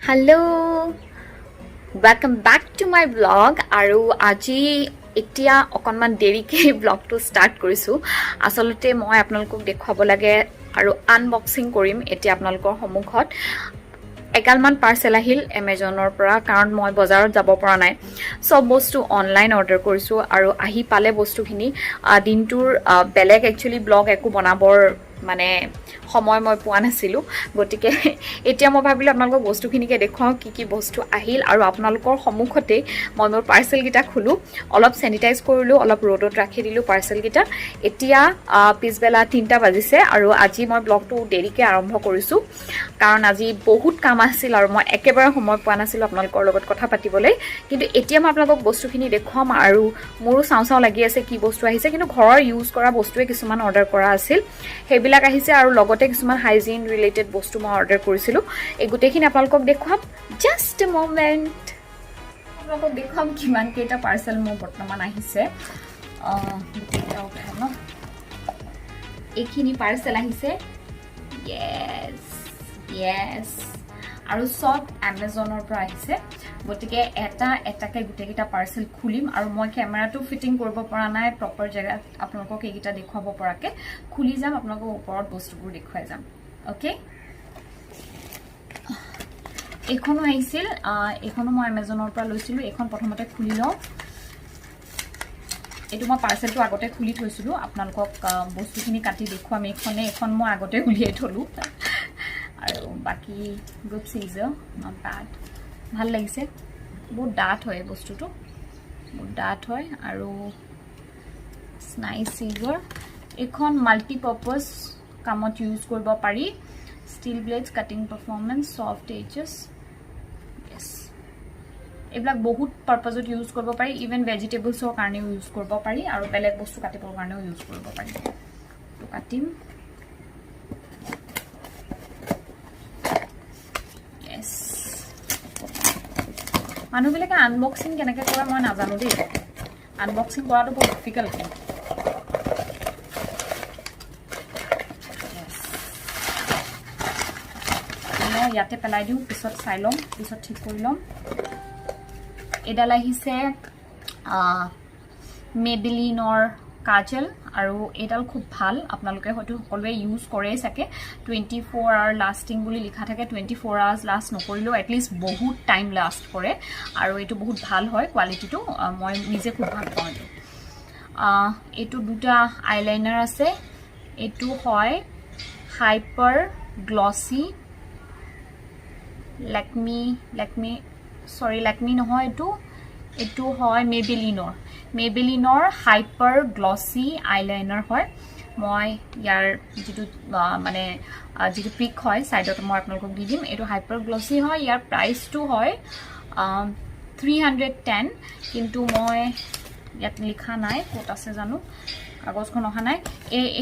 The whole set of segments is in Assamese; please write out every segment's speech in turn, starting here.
Hello, welcome back to my vlog. আৰু আজি এতিয়া অকনমান দেৰিকে vlogটো ষ্টাৰ্ট কৰিছো আসলতে মই আপোনালোকক দেখুৱাব লাগে আৰু আনবক্সিং কৰিম এতিয়া আপোনালোকৰ সন্মুখত এগালমান পাৰ্সেল আহিল Amazonৰ পৰা কাৰণ মই বজাৰত যাব পৰা নাই সব বস্তু অনলাইন অৰ্ডাৰ কৰিছো আৰু আহি পালে বস্তুখিনি দিনটোৰ বেলেগ একচুয়ালি ব্লগ একো বনাবৰ মানে সময় মই পোৱা নাছিলো গটিকে এতিয়া মই ভাবিলো আপোনালোকক বস্তুখিনিকে দেখুৱাও কি বস্তু আহিল আৰু আপোনালোকৰ সন্মুখতে মই মোৰ পাৰ্সেল গিটা খুলো অলপ স্যানিটাইজ কৰিলো অলপ ৰ'দত ৰাখি দিলো পাৰ্সেল গিটা এতিয়া পিছবেলা 3টা বাজিছে আৰু আজি মই ব্লগটো দেৰিকে আৰম্ভ কৰিছো কাৰণ আজি বহুত কাম আছিল আৰু মই একেবাৰে সময় পোৱা নাছিলো আপোনালোকৰ লগত কথা পাতিবলৈ কিন্তু এতিয়া মই আপোনালোকক বস্তুখিনি দেখুৱাম আৰু মোৰো চাও লাগি আছে কি বস্তু আহিছে কিন্তু ঘৰৰ ইউজ কৰা বস্তুৱে কিছুমান অৰ্ডাৰ কৰা আছিল হেবিলাক আহিছে আৰু লগতে কিছুমান হাইজিন ৰিলেটেড বস্তু মই অৰ্ডাৰ কৰিছিলো এই গুটেখিনি আপোনালোকক দেখুৱাম জাস্ট এ মোমেন্ট আপোনালোকক দেখুৱাম কিমান কেইটা পাৰ্সেল মোৰ বৰ্তমান আহিছে গুটেটা উঠাই ন এইখিনি পাৰ্সেল আহিছে yes আৰু সব Amazonৰ পৰা আহিছে গটিকে এটাকে গুটেকিটা পাৰ্সেল খুলিম আৰু মই ক্যামেৰাটো ফিটিং কৰিব পৰা নাই প্ৰপাৰ জায়গাত আপোনালোকক এইকিটা দেখুৱাব পৰাকে খুলি যাম আপোনালোকক ওপৰত বস্তুবোৰ দেখুৱাই যাম ওকে এখনো আহিছিল এখনো মই Amazonৰ পৰা লৈছিলো এখন প্ৰথমতে খুলি লও এটো মই পাৰ্সেলটো আগতে খুলি থৈছিলো আপোনালোকক বস্তুখিনি কাটি দেখুৱাম এখন মই আগতে উলিয়াই থলো আৰু বাকি গুড সিজন নট ব্যাড ভাল লাগিছে বহুত ডাট হয় বস্তুটো বহুত ডাট হয় আৰু নাইস সিজন এখন মাল্টিপাৰপাস কামত ইউজ কৰিব পাৰি steel blades cutting performance soft edges yes এবিলাক বহুত পাৰপাসত ইউজ কৰিব পাৰি ইভেন ভেজিটেবলছৰ কাৰণে ইউজ কৰিব পাৰি আৰু বেলেগ বস্তু কাটিবৰ কাৰণেও ইউজ কৰিব পাৰি তো কাটিম yes মানুহবিলাকে আনবক্সিং কেনেকৈ কৰে মই নাজানো দেই আনবক্সিং কৰাটো বহুত ডিফিকাল্ট মই ইয়াতে পেলাই দিও পিছত চাই লম পিছত ঠিক কৰি লম এডাল আহিছে মেবেলিনৰ কাজল আৰু এডাল খুব ভাল আপোনালোকে হয়তো সকলোৱে ইউজ কৰে থাকে 24 আৱাৰ লাস্টিং বুলি লিখা থাকে 24 আৱাৰ্স লাস্ট নকৰিলো এট লিষ্ট বহুত টাইম লাস্ট কৰে আৰু এটো বহুত ভাল হয় কোৱালিটিটো মই নিজে খুব ভাল পাওঁ এটো দুটা আইলাইনাৰ আছে এটো হয় হাইপাৰ গ্লসি লেকমি নহয় এটো হয় মেবেলিনৰ হাইপাৰ গ্লসি আইলাইনাৰ হয় মই ইয়াৰ যেটো মানে যেটো পিক হয় সাইডত মই আপোনালোকক দি দিম এটো হাইপাৰ গ্লসি হয় ইয়াৰ প্ৰাইসটো হয় 310 কিন্তু মই ইয়াত লিখা নাই কত আছে জানো কাগজখন অহা নাই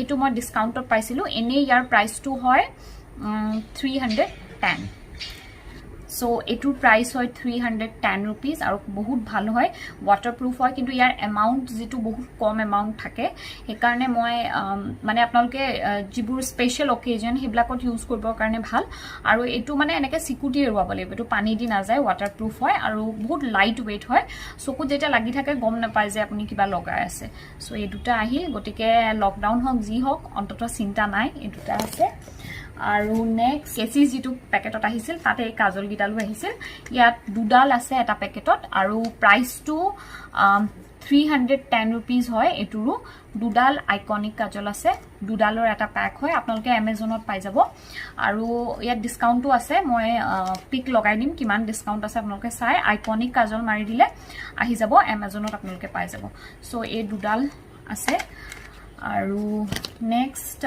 এটো মই ডিসকাউন্টত পাইছিলো এনে ইয়াৰ প্ৰাইসটো হয় 310 সো এটুৰ প্ৰাইস হয় 310 रुपीस আৰু বহুত ভাল হয় ওয়াটাৰপ্ৰুফ হয় কিন্তু ইয়াৰ এমাউন্ট যেটো বহুত কম এমাউন্ট থাকে এই কাৰণে মই মানে আপোনালোকে জিবুৰ স্পেশাল অকেজন হেবিলাকত ইউজ কৰিবৰ কাৰণে ভাল আৰু এটো মানে এনেকে সিকুটি এৰুৱাব লাগিব এটো পানী দি না যায় ওয়াটাৰপ্ৰুফ হয় আৰু বহুত লাইট ওয়েট হয় চকু যেটা লাগি থাকে গম নাপায় যে আপুনি কিবা লগাই আছে সো এই দুটা আহিল গটিকে লকডাউন হক জি হক অন্তত চিন্তা নাই এই দুটা আছে আৰু নেক্সট কেসি যেটো পেকেটত আহিছিল তাতে এই কাজল গিটালু আহিছিল ইয়াত দুডাল আছে এটা পেকেটত আৰু প্ৰাইসটো 310 रुपीस হয় এটুৰু দুডাল আইকনিক কাজল আছে দুডালৰ এটা প্যাক হয় আপোনালোকে Amazonত পাই যাব আৰু ইয়াত ডিসকাউন্টও আছে মই পিক লগাই দিম কিমান ডিসকাউন্ট আছে আপোনালোকে চাই আইকনিক কাজল মাৰি দিলে আহি যাব Amazonত আপোনালোকে পাই যাব সো এই দুডাল আছে আৰু নেক্সট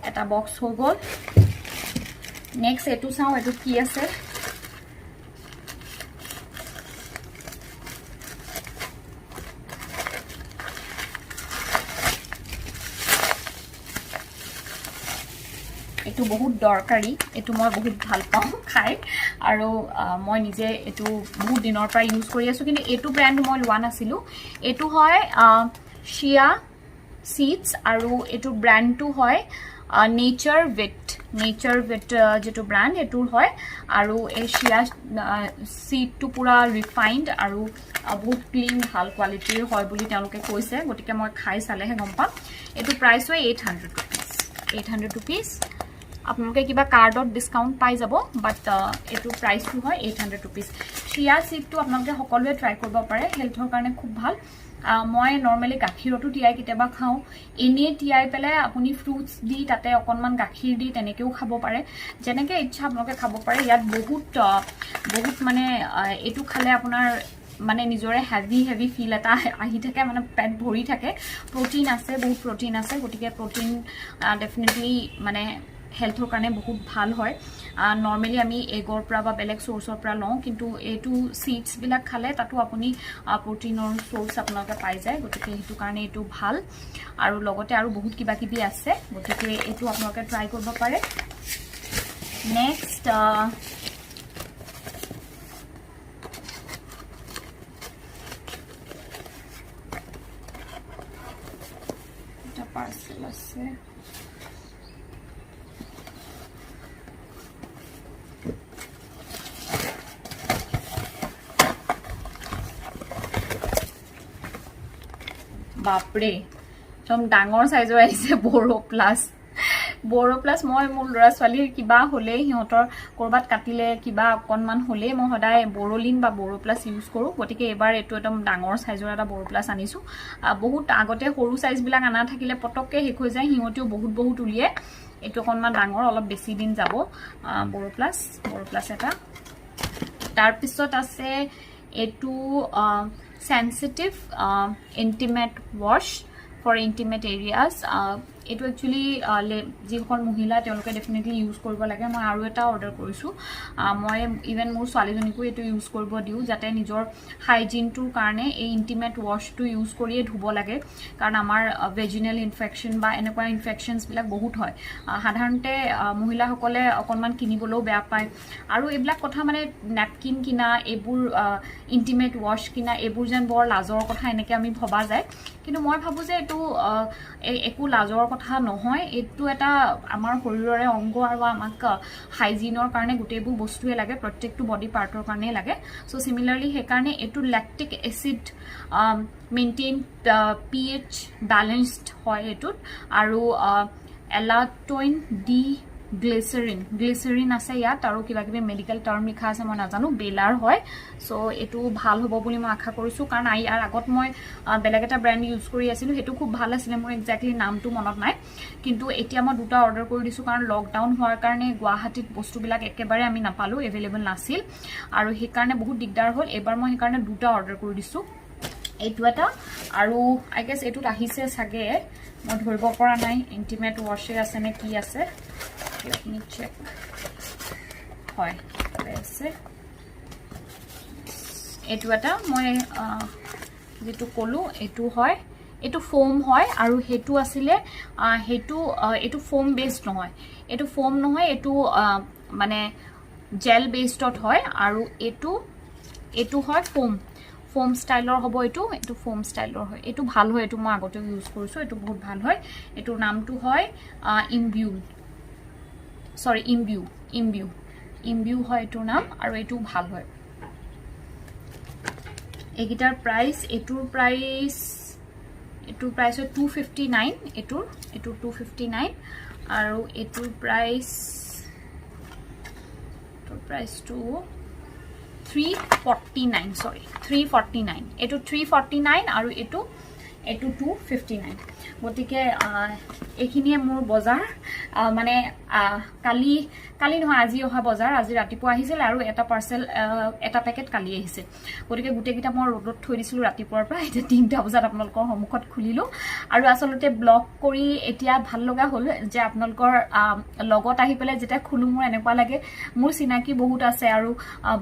এটা বক্স হৈ গল নেক্সট এটু চাও এটু কি আছে এটু বহুত দৰকাৰী এটু মই বহুত ভাল পাওঁ খাই আৰু মই নিজে এটু বহুত দিনৰ পৰা ইউজ কৰি আছো কিন্তু এটু ব্ৰ্যান্ড মই লোৱা নাছিলো এটু হয় শিয়া সিডস আৰু এটু ব্ৰ্যান্ডটো হয় নেচাৰ উইথ যেটো ব্ৰ্যান্ড এটোৰ হয় আৰু এই চিয়া সিডটো পুৰা ৰিফাইন্ড আৰু বহুত ক্লিন ভাল কোৱালিটিৰ হয় বুলি তেওঁলোকে কৈছে গতিকে মই খাই চালেহে গম পাম এটো প্ৰাইস হয় 800 rupees আপোনালোকে কিবা কাৰ্ডত ডিসকাউন্ট পাই যাব বাট এটো প্ৰাইসটো হয় 800 rupees চিয়া সিডটো আপোনালোকে সকলোৱে ট্ৰাই কৰিব পাৰে হেলথৰ কাৰণে খুব ভাল মই নৰমালি গাখীৰটো তিয়াই কিতেবা খাও এনে তিয়াই পেলে আপুনি ফ্ৰুটস দি তাতে অকনমান গাখীৰ দি তেনেকেও খাব পাৰে যেনেকে ইচ্ছা আপোনালোকে খাব পাৰে ইয়াত বহুত মানে এটো খালে আপোনাৰ মানে নিজৰে হেভি ফিল এটা আহি থাকে মানে পেট ভৰি থাকে প্ৰটিন আছে বহুত প্ৰটিন আছে গটিকে প্ৰটিন ডেফিনেটলি মানে হেলথৰ কাৰণে বহুত ভাল হয় নৰমালি আমি এগৰ পৰা বা বেলেগ সোৰ্সৰ পৰা লওঁ কিন্তু এটো সিডস বিলাক খালে তাতো আপুনি প্ৰটিনৰ সোৰ্স আপোনালোকে পাই যায় গতিকে হেতু কাৰণে এটো ভাল আৰু লগতে আৰু বহুত কিবা কিবি আছে গতিকে এটো আপোনালোকে ট্ৰাই কৰিব পাৰে নেক্সট এটা পাৰ্সেল আছে বাপৰে একদম ডাঙৰ সাইজৰ আহিছে বড়ো প্লাস মই মোৰ লৰা ছোৱালীৰ কিবা হলে হিহঁতৰ কৰবাত কাটিলে কিবা অকনমান হলে মই সদায় বড়োলিন বা বড়ো প্লাস ইউজ কৰো গতিকে এবাৰ এটো একদম ডাঙৰ সাইজৰ এটা বড়ো প্লাস আনিছো বহুত আগতে সৰু সাইজ বিলাক আনা থাকিলে পটককে হেক হৈ যায় হিহঁতেও বহুত উলিয়ে এটো অকনমান ডাঙৰ অলপ বেছি দিন যাব বড়ো প্লাস এটা তাৰ পিছত আছে এটো sensitive intimate wash for intimate areas এটো একচুয়ালি যিসকল মহিলা তেওঁলোকে ডেফিনেটলি ইউজ কৰিব লাগে মই আৰু এটা অৰ্ডাৰ কৰিছো মই ইভেন মোৰ ছোৱালীজনীকো এটো ইউজ কৰিব দিও যাতে নিজৰ হাইজিনটোৰ কাৰণে এই ইন্টিমেট ওয়াশটো ইউজ কৰিয়ে ধুব লাগে কাৰণ আমাৰ ভেজিনাল ইনফেকশন বা এনেকুৱা ইনফেকশনস বিলাক বহুত হয় সাধাৰণতে মহিলাসকলে অকনমান কিনিবলৈও বেয়া পায় আৰু এইবিলাক কথা মানে ন্যাপকিন কিনা এবোৰ ইন্টিমেট ওয়াশ কিনা এবোৰ যেন বৰ লাজৰ কথা এনেকে আমি ভবা যায় কিন্তু মই ভাবো যে এটো একো লাজৰ কথা নহয় এটো এটা আমাৰ শৰীৰৰে অংগ আৰু আমাক হাইজিনৰ কাৰণে গুটেইবোৰ বস্তুৱে লাগে প্ৰত্যেকটো বডি পাৰ্টৰ কাৰণে লাগে সো সিমিলাৰলি হে কাৰণে এটো lactic acid maintain pH balanced হয় এটো আৰু এলাটোইন ডি গ্লিসাৰিন আছে ইয়াত আৰু কিবা কিবি মেডিকেল টাৰ্ম লিখা আছে মই নাজানো বেলাৰ হয় সো এটো ভাল হ'ব বুলি মই আশা কৰিছো কাৰণ ইয়াৰ আগত মই বেলেগ এটা ব্ৰ্যান্ড ইউজ কৰি আছিলো হেতু খুব ভাল আছিল মোৰ এক্স্যাক্টলি নামটো মনত নাই কিন্তু এতিয়া মই দুটা অৰ্ডাৰ কৰি দিছো কাৰণ লকডাউন হোৱাৰ কাৰণে গুৱাহাটীত বস্তুবিলাক একেবাৰে আমি নাপালো এভেইলেবল নাছিল আৰু হে কাৰণে বহুত দিগদাৰ হ'ল এবাৰ মই হে কাৰণে দুটা অৰ্ডাৰ কৰি দিছো এটো এটা আৰু আই গেস এটো আহিছে সাগে মই ধৰিব পৰা নাই ইন্টিমেট ওয়াশে আছে নে কি আছে let me check হয় আছে এটো এটা মই যেটো কলো এটো হয় এটো ফোম হয় আৰু হেতু আছিলে এটো ফোম বেসড নহয় এটো মানে জেল বেসডত হয় আৰু এটো হয় ফোম স্টাইলৰ হ'ব এটো ফোম স্টাইলৰ হয় এটো ভাল হয় এটো মই আগতে ইউজ কৰিছো এটো বহুত ভাল হয় এটো নামটো হয় ইমবিউ হয় এটোৰ নাম আৰু এটো ভাল হয় এগিটাৰ প্ৰাইস এটোৰ প্ৰাইস হয় 259 এটোৰ 259 আৰু এটোৰ প্ৰাইসটো 349 সৰি 349 এটো 349 আৰু এটো 259 গটিকে এখিনিয়ে মোৰ বজাৰ মানে কালি নহয় আজি অহা বজাৰ আজি ৰাতিপুৱা আহিছিল আৰু এটা পাৰ্সেল এটা পেকেট কালি আহিছে গটিকে গুটেকিটা মই ৰ'দত থৈ দিছিলো ৰাতিপুৱাৰ পৰা এটা 3টা বজাত আপোনালোকৰ সন্মুখত খুলিলো আৰু আসলতে ব্লগ কৰি এতিয়া ভাল লগা হ'ল যে আপোনালোকৰ লগত আহি পেলে যেটা খুলু মোৰ এনেকুৱা লাগে মোৰ চিনাকি বহুত আছে আৰু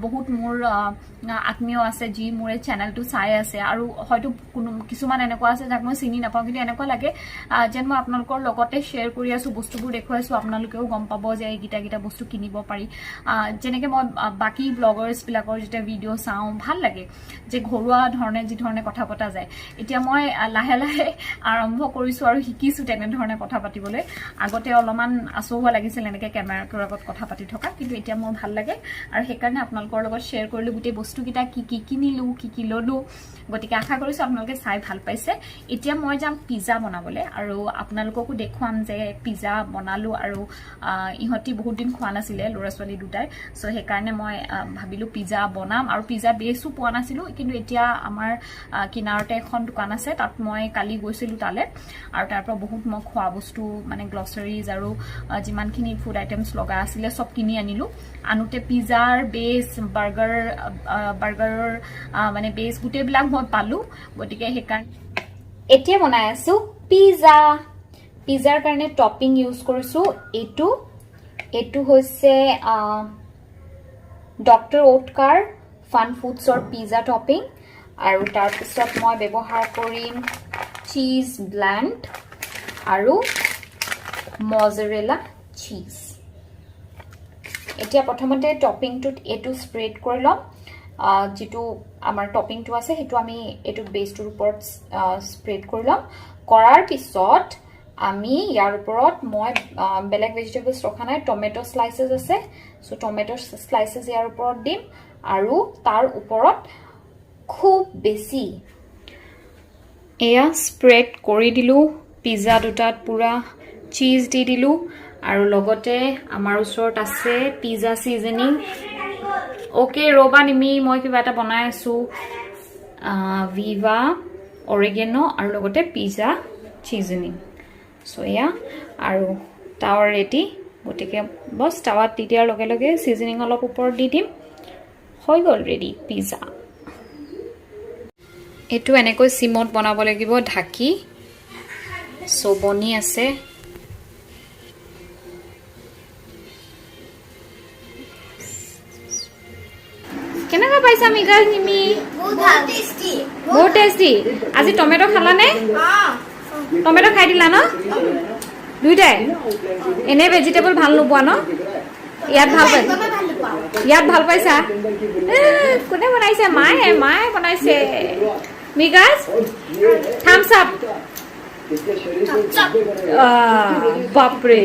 বহুত মোৰ আত্মীয় আছে যি মোৰ চেনেলটো চাই আছে আৰু হয়তো কোনো কিছুমান এনেকুৱা আছে যাক মই চিনি নাপাওঁ কিন্তু এনেকুৱা লাগে যেন মই আপোনালোকৰ লগতে শ্বেয়াৰ কৰি আছো বস্তুবোৰ দেখুৱাইছো আপোনালোকেও গম পাব যে এই গিটা বস্তু কিনিব পাৰি যেনেকৈ মই বাকি ব্লগাৰ্স বিলাকৰ যেটা ভিডিও চাও ভাল লাগে যে ঘৰুৱা ধৰণে যি ধৰণে কথা পতা যায় এতিয়া মই লাহে লাহে আৰম্ভ কৰিছো আৰু শিকিছো তেনে ধৰণে কথা পাতিবলৈ আগতে অলপমান আসোৱা লাগিছিল এনেকৈ কেমেৰাৰ আগত কথা পাতি থকা কিন্তু এতিয়া মোৰ ভাল লাগে আৰু সেইকাৰণে আপোনালোকৰ লগত শ্বেয়াৰ কৰিলো গুটে বস্তু কিটা কি কিনিলো কি ললো গতিকে আশা কৰিছো আপোনালোকে চাই ভাল পাইছে এতিয়া মই যাম পিজ্জা বনাবলৈ আৰু আপোনালোককো দেখুৱাম যে পিজ্জা বনালো আৰু ইহতি বহুত দিন খোৱা নাছিলে লৰা ছোৱালী দুটাই সো সেইকাৰণে মই ভাবিলো পিজ্জা বনাম আৰু পিজ্জা বেসো পোৱা নাছিলো কিন্তু এতিয়া আমাৰ কিনাৰতে এখন দোকান আছে তাত মই কালি গৈছিলো তালে আৰু তাৰ পৰা বহুত মই খোৱা বস্তু মানে গ্লছাৰিজ আৰু যিমানখিনি ফুড আইটেমছ লগা আছিলে সব কিনি আনিলো আনুতে পিজ্জাৰ বেস বাৰ্গাৰৰ মানে বেস গুটেবিলাক মই পালো গতিকে সেইকাৰণে এতিয়া বনাই আছো পিজ্জাৰ কাৰণে টপিং ইউজ কৰিছো এটো হৈছে ডক্টৰ ওটকাৰ ফান ফুডছৰ পিজ্জা টপিং আৰু তাৰ পিছত মই ব্যৱহাৰ কৰিম চীজ ব্লেন্ড আৰু মজেৰেলা চীজ এতিয়া প্ৰথমতে টপিংটোত এটো স্প্ৰেড কৰি লম যেটো আমাৰ টপিংটো আছে হেতু আমি এটো বেসটোৰ ওপৰত স্প্ৰেড কৰি লম কৰাৰ পিছত আমি ইয়াৰ ওপৰত মই বেলেগ ভেজিটেবলছ ৰখা নাই টমেটো স্লাইসেস আছে সো টমেটো স্লাইসেস ইয়াৰ ওপৰত দিম আৰু তাৰ ওপৰত খুব বেছি এয়া স্প্ৰেড কৰি দিলো পিজ্জা দুটাত পুৰা চীজ দি দিলো আৰু লগতে আমাৰ ওচৰত আছে পিজ্জা সিজনিং ওকে ৰবা নিমি মই কিবা এটা বনাই আছো ভিভা অৰিগেনো আৰু লগতে পিজ্জা সিজনিং সো এয়া আৰু টাৱাৰ ৰেডি গতিকে বস টাৱাত দি দিয়াৰ লগে লগে সিজনিং অলপ ওপৰত দি দিম হৈ গল ৰেডি পিজ্জা এটো এনেকৈ সিমত বনাব লাগিব ঢাকি সো বনি আছে কেনেকা পাইছা মিগা নিমি বহুত টেস্টি আজি টমেটো খালা নে টমেটো খাই দিলা ন দুইটাই এনে ভেজিটেবল ভাল নোপোৱা ন ইয়াত ভাল পাইছা কোনে বনাইছে মায়ে বনাইছে মিগাজ থামস আপ বাপৰে